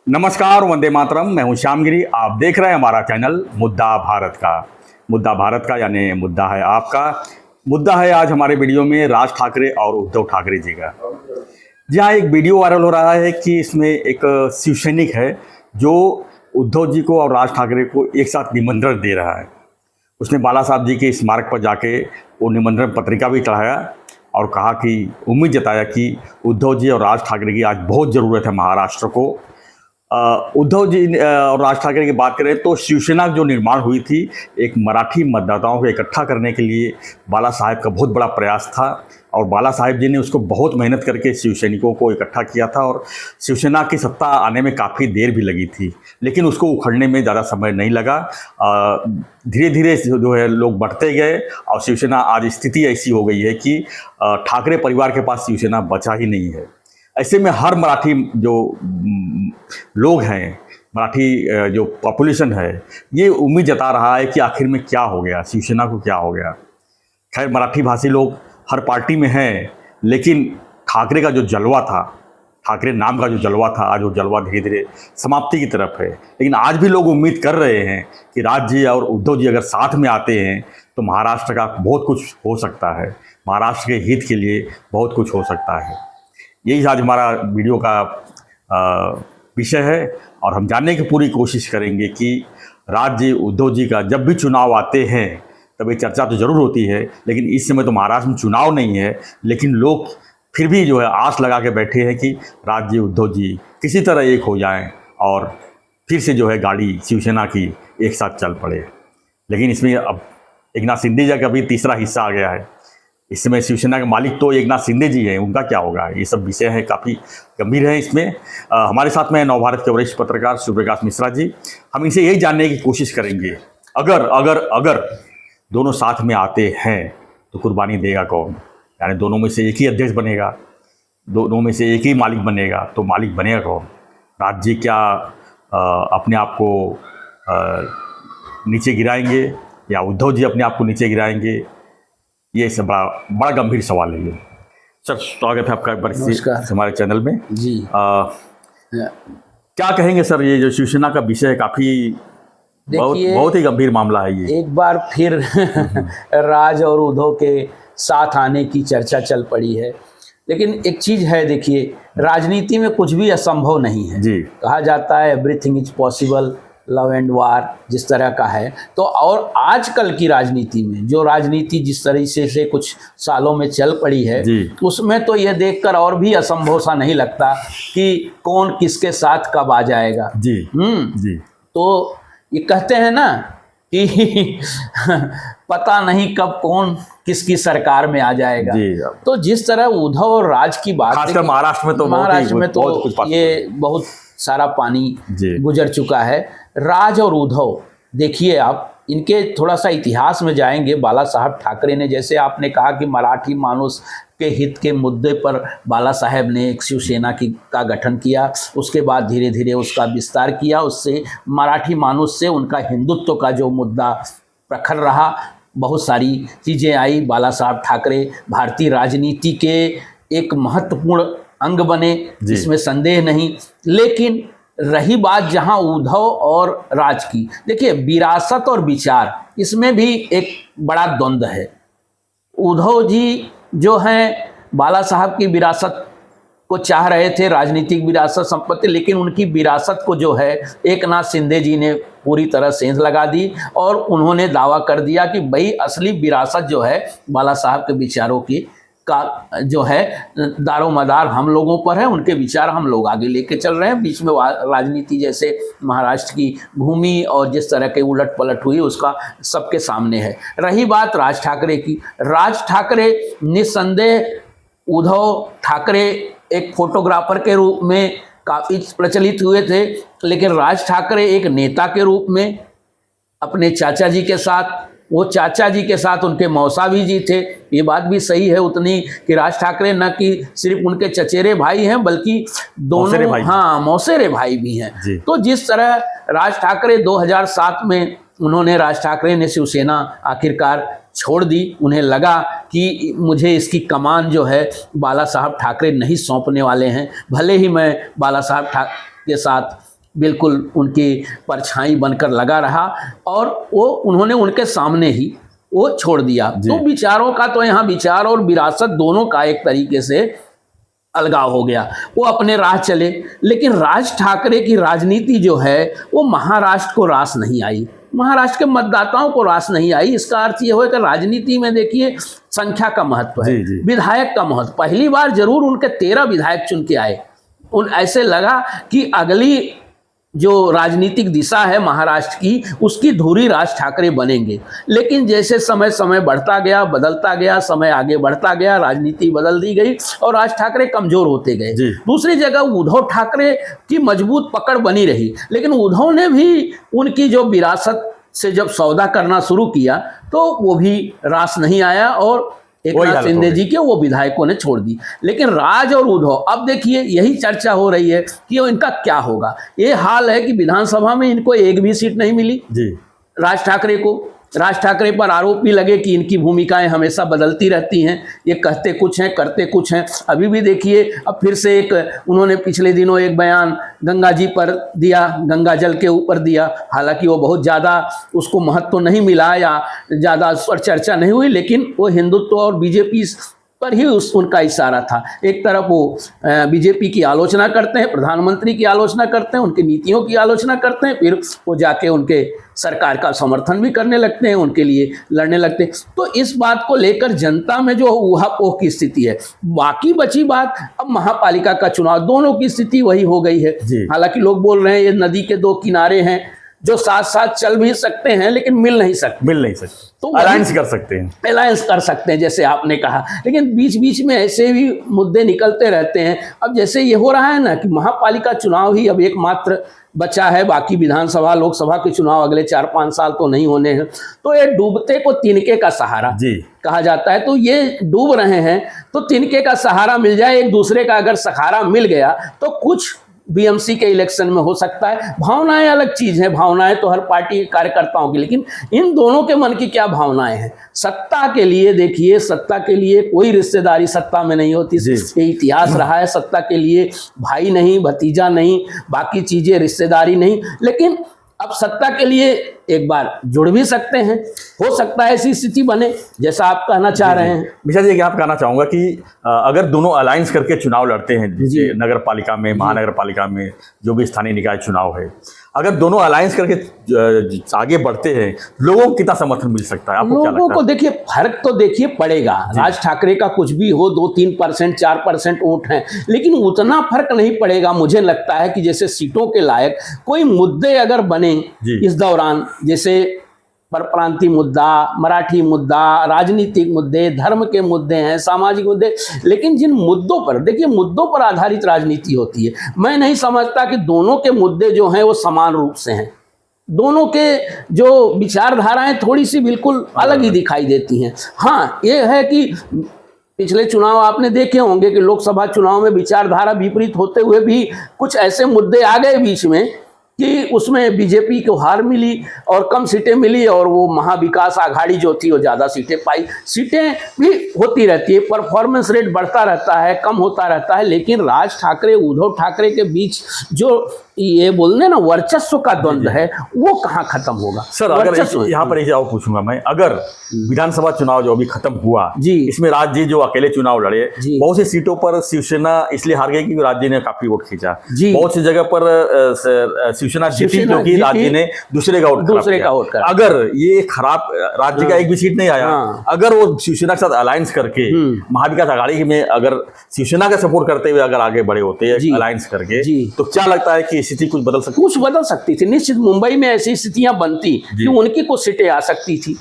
नमस्कार, वंदे मातरम। मैं हूं श्यामगिरी। आप देख रहे हैं हमारा चैनल मुद्दा भारत का। मुद्दा भारत का यानी मुद्दा है आपका। मुद्दा है आज हमारे वीडियो में राज ठाकरे और उद्धव ठाकरे जी का। जहाँ एक वीडियो वायरल हो रहा है कि इसमें एक शिवसैनिक है जो उद्धव जी को और राज ठाकरे को एक साथ निमंत्रण दे रहा है। उसने बाला साहब जी के स्मारक पर जाके वो निमंत्रण पत्रिका भी चढ़ाया और कहा कि उम्मीद जताया कि उद्धव जी और राज ठाकरे की आज बहुत ज़रूरत है महाराष्ट्र को। उद्धव जी और राज ठाकरे की बात करें तो शिवसेना जो निर्माण हुई थी एक मराठी मतदाताओं को इकट्ठा करने के लिए बाला साहेब का बहुत बड़ा प्रयास था और बाला साहेब जी ने उसको बहुत मेहनत करके शिवसैनिकों को इकट्ठा किया था और शिवसेना की सत्ता आने में काफ़ी देर भी लगी थी, लेकिन उसको उखड़ने में ज़्यादा समय नहीं लगा। धीरे धीरे जो है लोग बढ़ते गए और शिवसेना आज स्थिति ऐसी हो गई है कि ठाकरे परिवार के पास शिवसेना बचा ही नहीं है। ऐसे में हर मराठी जो लोग हैं, मराठी जो पॉपुलेशन है, ये उम्मीद जता रहा है कि आखिर में क्या हो गया, शिवसेना को क्या हो गया। खैर, मराठी भाषी लोग हर पार्टी में हैं, लेकिन ठाकरे का जो जलवा था, ठाकरे नाम का जो जलवा था, आज वो जलवा धीरे धीरे समाप्ति की तरफ है। लेकिन आज भी लोग उम्मीद कर रहे हैं कि राज जी और उद्धव जी अगर साथ में आते हैं तो महाराष्ट्र का बहुत कुछ हो सकता है, महाराष्ट्र के हित के लिए बहुत कुछ हो सकता है। यही आज हमारा वीडियो का विषय है और हम जानने की पूरी कोशिश करेंगे कि राज जी उद्धव जी का जब भी चुनाव आते हैं तब ये चर्चा तो ज़रूर होती है, लेकिन इस समय तो महाराष्ट्र में चुनाव नहीं है, लेकिन लोग फिर भी जो है आस लगा के बैठे हैं कि राज जी उद्धव जी किसी तरह एक हो जाएं और फिर से जो है गाड़ी शिवसेना की एक साथ चल पड़े। लेकिन इसमें अब एकनाथ शिंदे जी का भी तीसरा हिस्सा आ गया है। इस समय शिवसेना के मालिक तो एकनाथ शिंदे जी हैं, उनका क्या होगा, ये सब विषय है काफ़ी गंभीर है। इसमें हमारे साथ में नवभारत के वरिष्ठ पत्रकार सूर्यप्रकाश मिश्रा जी। हम इनसे यही जानने की कोशिश करेंगे, अगर अगर अगर दोनों साथ में आते हैं तो कुर्बानी देगा कौन, यानी दोनों में से एक ही अध्यक्ष बनेगा, दोनों में से एक ही मालिक बनेगा, तो मालिक बनेगा कौन। राज जी क्या अपने आप को नीचे गिराएंगे या उद्धव जी अपने आप को नीचे गिराएंगे, ये सब बड़ा गंभीर सवाल है। ये सर, स्वागत है आपका एक बार हमारे चैनल में जी। क्या कहेंगे सर, ये जो शिवसेना का विषय है काफ़ी बहुत ही गंभीर मामला है। ये एक बार फिर राज और उद्धव के साथ आने की चर्चा चल पड़ी है, लेकिन एक चीज़ है, देखिए, राजनीति में कुछ भी असंभव नहीं है जी। कहा जाता है everything is possible, love and वार जिस तरह का है। तो और आजकल की राजनीति में जो राजनीति जिस तरीके से कुछ सालों में चल पड़ी है, उसमें तो यह देखकर और भी असंभव सा नहीं लगता कि कौन किसके साथ कब आ जाएगा जी। जी। तो ये कहते हैं ना कि पता नहीं कब कौन किसकी सरकार में आ जाएगा जी। तो जिस तरह उद्धव और राज की बात, खासकर महाराष्ट्र में तो ये बहुत सारा पानी गुजर चुका है। राज और उद्धव, देखिए आप इनके थोड़ा सा इतिहास में जाएंगे। बाला साहब ठाकरे ने, जैसे आपने कहा कि मराठी मानुष के हित के मुद्दे पर बाला साहेब ने एक शिवसेना का गठन किया, उसके बाद धीरे धीरे उसका विस्तार किया, उससे मराठी मानुष से उनका हिंदुत्व का जो मुद्दा प्रखर रहा, बहुत सारी चीज़ें आई। बाला साहब ठाकरे भारतीय राजनीति के एक महत्वपूर्ण अंग बने, जिसमें संदेह नहीं। लेकिन रही बात जहां उद्धव और राज की, देखिए विरासत और विचार, इसमें भी एक बड़ा द्वंद्व है। उद्धव जी जो हैं बाला साहब की विरासत को चाह रहे थे, राजनीतिक विरासत संपत्ति, लेकिन उनकी विरासत को जो है एकनाथ शिंदे जी ने पूरी तरह सेंध लगा दी और उन्होंने दावा कर दिया कि भाई असली विरासत जो है बाला साहब के विचारों की का जो है दारोमदार हम लोगों पर है, उनके विचार हम लोग आगे लेके चल रहे हैं। बीच में राजनीति जैसे महाराष्ट्र की भूमि और जिस तरह के उलट पलट हुई उसका सबके सामने है। रही बात राज ठाकरे की, राज ठाकरे निस्संदेह, उद्धव ठाकरे एक फोटोग्राफर के रूप में काफ़ी प्रचलित हुए थे, लेकिन राज ठाकरे एक नेता के रूप में अपने चाचा जी के साथ, वो चाचा जी के साथ उनके मौसा भी जी थे। ये बात भी सही है उतनी कि राज ठाकरे न कि सिर्फ उनके चचेरे भाई हैं बल्कि दोनों मौसेरे भाई भी हैं। तो जिस तरह राज ठाकरे 2007 में उन्होंने, राज ठाकरे ने शिवसेना आखिरकार छोड़ दी, उन्हें लगा कि मुझे इसकी कमान जो है बाला साहब ठाकरे नहीं सौंपने वाले हैं, भले ही मैं बाला साहब के साथ बिल्कुल उनकी परछाई बनकर लगा रहा और वो उन्होंने उनके सामने ही वो छोड़ दिया। तो विचारों का तो यहाँ विचार और विरासत दोनों का एक तरीके से अलगाव हो गया, वो अपने राह चले। लेकिन राज ठाकरे की राजनीति जो है वो महाराष्ट्र को रास नहीं आई, महाराष्ट्र के मतदाताओं को रास नहीं आई। इसका अर्थ ये हो कि राजनीति में देखिए संख्या का महत्व है, विधायक का महत्व। पहली बार जरूर उनके 13 विधायक चुन के आए, उन ऐसे लगा कि अगली जो राजनीतिक दिशा है महाराष्ट्र की उसकी धुरी राज ठाकरे बनेंगे। लेकिन जैसे समय बढ़ता गया, बदलता गया, समय आगे बढ़ता गया, राजनीति बदल दी गई और राज ठाकरे कमजोर होते गए। दूसरी जगह उद्धव ठाकरे की मजबूत पकड़ बनी रही, लेकिन उद्धव ने भी उनकी जो विरासत से जब सौदा करना शुरू किया तो वो भी रास नहीं आया और एकनाथ शिंदे जी के वो विधायकों ने छोड़ दी। लेकिन राज और उद्धव, अब देखिए यही चर्चा हो रही है कि इनका क्या होगा। ये हाल है कि विधानसभा में इनको एक भी सीट नहीं मिली राज ठाकरे को। राज ठाकरे पर आरोप भी लगे कि इनकी भूमिकाएं हमेशा बदलती रहती हैं, ये कहते कुछ हैं करते कुछ हैं। अभी भी देखिए अब फिर से एक उन्होंने पिछले दिनों एक बयान गंगा जी पर दिया, गंगा जल के ऊपर दिया। हालांकि वो बहुत ज़्यादा उसको महत्व नहीं मिला या ज़्यादा उस पर चर्चा नहीं हुई, लेकिन वो हिंदुत्व और बीजेपी पर ही उनका इशारा था। एक तरफ वो बीजेपी की आलोचना करते हैं, प्रधानमंत्री की आलोचना करते हैं, उनकी नीतियों की आलोचना करते हैं, फिर वो जाके उनके सरकार का समर्थन भी करने लगते हैं, उनके लिए लड़ने लगते हैं। तो इस बात को लेकर जनता में जो ऊहापोह की स्थिति है। बाकी बची बात अब महापालिका का चुनाव, दोनों की स्थिति वही हो गई है। हालांकि लोग बोल रहे हैं ये नदी के 2 किनारे हैं जो साथ साथ चल भी सकते हैं लेकिन मिल नहीं सकते, तो अलायंस कर सकते हैं जैसे आपने कहा। लेकिन बीच बीच में ऐसे भी मुद्दे निकलते रहते हैं। अब जैसे ये हो रहा है ना कि महापालिका चुनाव ही अब एकमात्र बचा है, बाकी विधानसभा लोकसभा के चुनाव अगले 4-5 साल तो नहीं होने हैं। तो ये डूबते को तिनके का सहारा कहा जाता है। तो ये डूब रहे हैं तो तिनके का सहारा मिल जाए, एक दूसरे का अगर सहारा मिल गया तो कुछ बीएमसी के इलेक्शन में हो सकता है। भावनाएं अलग चीज है, भावनाएं तो हर पार्टी के कार्यकर्ताओं की, लेकिन इन दोनों के मन की क्या भावनाएं हैं। सत्ता के लिए देखिए, सत्ता के लिए कोई रिश्तेदारी सत्ता में नहीं होती, ये इतिहास रहा है। सत्ता के लिए भाई नहीं, भतीजा नहीं, बाकी चीजें रिश्तेदारी नहीं। लेकिन अब सत्ता के लिए एक बार जुड़ भी सकते हैं, हो सकता है ऐसी स्थिति बने जैसा आप कहना चाह रहे हैं। मिश्रा जी, आप कहना चाहूँगा कि अगर दोनों अलायंस करके चुनाव लड़ते हैं, नगर पालिका में, महानगर पालिका में, जो भी स्थानीय निकाय चुनाव है, अगर दोनों अलायंस करके आगे बढ़ते हैं, लोगों को कितना समर्थन मिल सकता है? आपको क्या लगता है? लोगों को देखिए फर्क तो देखिए पड़ेगा। राज ठाकरे का कुछ भी हो, 2-3%, 4% वोट हैं, लेकिन उतना फर्क नहीं पड़ेगा। मुझे लगता है कि जैसे सीटों के लायक कोई मुद्दे अगर बने इस दौरान, जैसे परप्रांतीय मुद्दा, मराठी मुद्दा, राजनीतिक मुद्दे, धर्म के मुद्दे हैं, सामाजिक मुद्दे, लेकिन जिन मुद्दों पर देखिए मुद्दों पर आधारित राजनीति होती है। मैं नहीं समझता कि दोनों के मुद्दे जो हैं वो समान रूप से हैं। दोनों के जो विचारधाराएं थोड़ी सी बिल्कुल अलग ही दिखाई देती हैं। हाँ, ये है कि पिछले चुनाव आपने देखे होंगे कि लोकसभा चुनाव में विचारधारा विपरीत होते हुए भी कुछ ऐसे मुद्दे आ गए बीच में कि उसमें बीजेपी को हार मिली और कम सीटें मिली और वो महाविकास आघाड़ी जो थी वो ज़्यादा सीटें पाई। सीटें भी होती रहती है, परफॉर्मेंस रेट बढ़ता रहता है, कम होता रहता है, लेकिन राज ठाकरे उद्धव ठाकरे के बीच जो ये बोलने ना वर्चस्व का द्वंद्व है वो कहाँ खत्म होगा। सर, अगर यहाँ पर एक जवाब पूछूंगा मैं, अगर विधानसभा चुनाव जो अभी खत्म हुआ इसमें राज जी जो अकेले चुनाव लड़े, बहुत सी सीटों पर शिवसेना इसलिए हार गई क्योंकि राज जी ने काफी वोट खींचा। बहुत सी जगह पर शिवसेना जीती क्योंकि राज जी ने दूसरे का वोट किया। अगर ये खराब राज जी का एक भी सीट नहीं आया, अगर वो शिवसेना के साथ अलायंस करके महाविकास आघाड़ी में अगर शिवसेना का सपोर्ट करते हुए अगर आगे बढ़े होते अलायंस करके, तो क्या लगता है कि स्थिति कुछ बदल सकती थी? निश्चित मुंबई में ऐसी स्थितियां बनती कि उनकी कुछ सीटें आ सकती थी,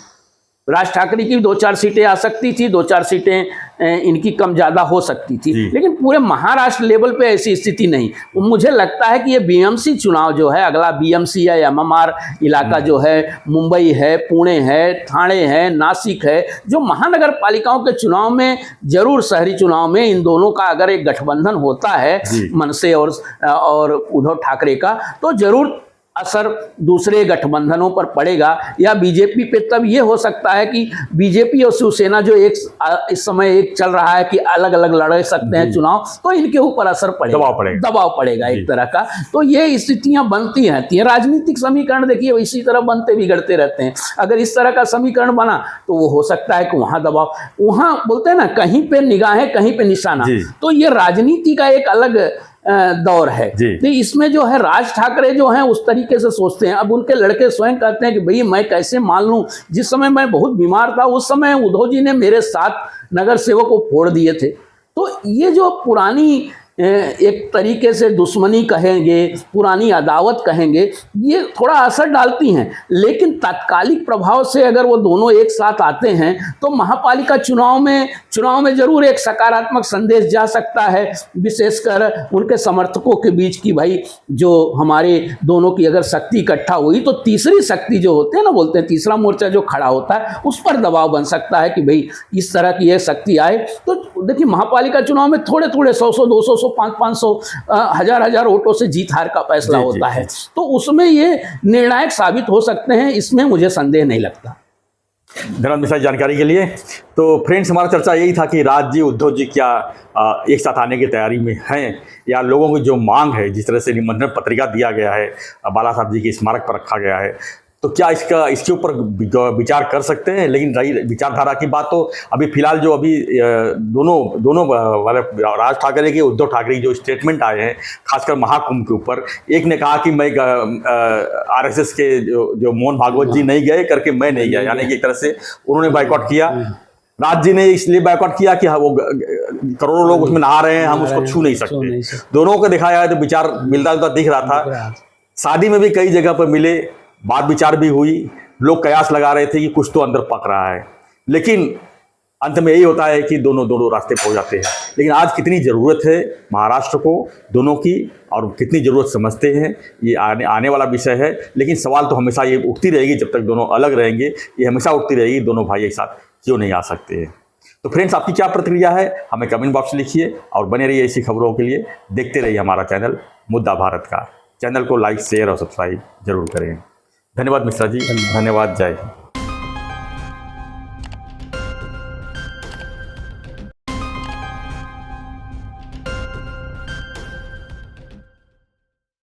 राज ठाकरे की 2-4 सीटें आ सकती थी, 2-4 सीटें इनकी कम ज़्यादा हो सकती थी, लेकिन पूरे महाराष्ट्र लेवल पे ऐसी स्थिति नहीं। मुझे लगता है कि ये बीएमसी चुनाव जो है, अगला बीएमसी या एमएमआर इलाका जो है, मुंबई है, पुणे है, ठाणे है, नासिक है, जो महानगर पालिकाओं के चुनाव में जरूर, शहरी चुनाव में इन दोनों का अगर एक गठबंधन होता है मनसे और उद्धव ठाकरे का, तो जरूर असर दूसरे गठबंधनों पर पड़ेगा या बीजेपी पे तब ये हो सकता है कि बीजेपी और शिवसेना जो इस समय एक चल रहा है कि अलग अलग लड़ सकते हैं चुनाव, तो इनके ऊपर असर पड़ेगा, दबाव पड़ेगा एक तरह का। तो ये स्थितियां बनती रहती हैं। राजनीतिक समीकरण देखिए इसी तरह बनते बिगड़ते रहते हैं। अगर इस तरह का समीकरण बना तो वो हो सकता है कि वहां दबाव, वहां बोलते हैं ना कहीं पे निगाहें कहीं पे निशाना, तो ये राजनीति का एक अलग दौर है। तो इसमें जो है राज ठाकरे जो हैं उस तरीके से सोचते हैं। अब उनके लड़के स्वयं कहते हैं कि भाई मैं कैसे मान लूं, जिस समय मैं बहुत बीमार था उस समय उद्धव जी ने मेरे 7 नगर सेवक को फोड़ दिए थे। तो ये जो पुरानी एक तरीके से दुश्मनी कहेंगे, पुरानी अदावत कहेंगे, ये थोड़ा असर डालती हैं। लेकिन तात्कालिक प्रभाव से अगर वो दोनों एक साथ आते हैं तो महापालिका चुनाव में जरूर एक सकारात्मक संदेश जा सकता है, विशेषकर उनके समर्थकों के बीच की भाई जो हमारे दोनों की अगर शक्ति इकट्ठा हुई तो तीसरी शक्ति जो होते हैं ना, बोलते हैं तीसरा मोर्चा जो खड़ा होता है उस पर दबाव बन सकता है कि भाई इस तरह की एक शक्ति आए। तो देखिए महापालिका चुनाव में थोड़े 100 200 500 हजार वोटों से जीत हार का फैसला होता है, तो उसमें ये निर्णायक साबित हो सकते हैं, इसमें मुझे संदेह नहीं लगता। धन्यवाद मिश्रा जानकारी के लिए। तो फ्रेंड्स, हमारा चर्चा यही था कि राज जी उद्धव जी क्या एक साथ आने की तैयारी में हैं, या लोगों की जो मांग है, जिस तरह से निमंत्रण पत्रिका दिया गया है, बाला साहब जी के स्मारक पर रखा गया है, तो क्या इसके ऊपर विचार कर सकते हैं। लेकिन रही विचारधारा की बात, तो अभी फिलहाल जो अभी दोनों वाले राज ठाकरे के उद्धव ठाकरे जो स्टेटमेंट आए हैं, खासकर महाकुंभ के ऊपर, एक ने कहा कि मैं आरएसएस के जो मोहन भागवत जी नहीं गए करके मैं नहीं गया, यानी कि एक तरह से उन्होंने बाइकआउट किया। राज जी ने इसलिए बाइकआउट किया कि वो करोड़ों लोग उसमें नहा रहे हैं, हम उसको छू नहीं सकते। दोनों को दिखाया है तो विचार मिलता जुलता दिख रहा था। शादी में भी कई जगह पर मिले, बात विचार भी हुई, लोग कयास लगा रहे थे कि कुछ तो अंदर पक रहा है, लेकिन अंत में यही होता है कि दोनों रास्ते पहुंच जाते हैं। लेकिन आज कितनी ज़रूरत है महाराष्ट्र को दोनों की, और कितनी ज़रूरत समझते हैं, ये आने वाला विषय है। लेकिन सवाल तो हमेशा ये उठती रहेगी, जब तक दोनों अलग रहेंगे ये हमेशा उठती रहेगी, दोनों भाई एक साथ क्यों नहीं आ सकते हैं। तो फ्रेंड्स, आपकी क्या प्रतिक्रिया है हमें कमेंट बॉक्स में लिखिए, और बने रहिए ऐसी खबरों के लिए। देखते रहिए हमारा चैनल मुद्दा भारत का। चैनल को लाइक शेयर और सब्सक्राइब जरूर करें। धन्यवाद मिश्रा जी, धन्यवाद, जय हिंद।